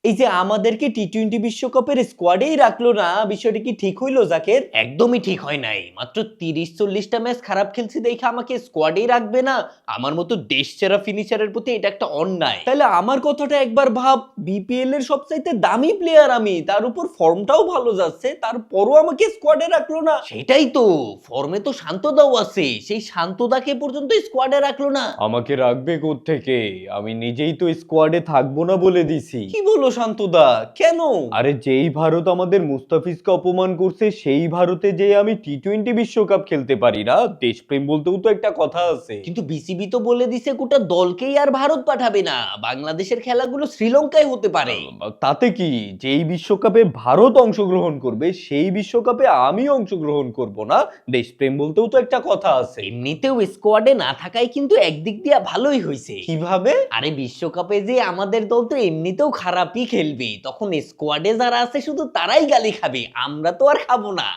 এই যে আমাদেরকে টি-20 বিশ্বকাপের স্কোয়াডেই রাখলো না, বিষয়টা কি ঠিক হইলো জাকের? একদমই ঠিক হয় নাই। মাত্র 30-40টা ম্যাচ খারাপ খেলছি দেখে আমাকে স্কোয়াডেই রাখবে না? আমার মতো দেশসেরা ফিনিশারের প্রতি এটা একটা অন্যায়। তাহলে আমার কথাটা একবার ভাব, বিপিএল এর সবচাইতে দামি প্লেয়ার আমি, তার উপর ফর্মটাও ভালো যাচ্ছে, তারপরও আমাকে স্কোয়াডে রাখলো না। সেটাই তো, ফর্মে তো শান্তদাও আছে, সেই শান্তদাকে পর্যন্ত স্কোয়াডে রাখলো না। আমাকে রাখবে কোত্থেকে? আমি নিজেই তো স্কোয়াডে থাকবো না বলে দিছি। কি বলো শান্তদা, কেন? আরে যেই ভারত আমাদের মুস্তাফিজকে অপমান করছে সেই ভারতে যে আমি টি-20 বিশ্বকাপ খেলতে পারি না, দেশপ্রেম বলতেও তো একটা কথা আছে। কিন্তু বিসিবি তো বলে দিছে গোটা দলকেই আর ভারত পাঠাবে না, বাংলাদেশের খেলাগুলো শ্রীলঙ্কায় হতে পারে। তাতে কি, যেই বিশ্বকাপে ভারত অংশগ্রহণ করবে সেই বিশ্বকাপে আমি অংশগ্রহণ করব না? দেশপ্রেম বলতেও তো একটা কথা আছে। এমনিতেও স্কোয়াডে না থাকাই কিন্তু একদিক দিয়ে ভালোই হয়েছে। কিভাবে? আরে বিশ্বকাপে যে আমাদের দল তো এমনিতেও খারাপই খেলবে, তখন স্কোয়াডে যারা আছে শুধু তারাই গালি খাবে, আমরা তো আর খাবো না।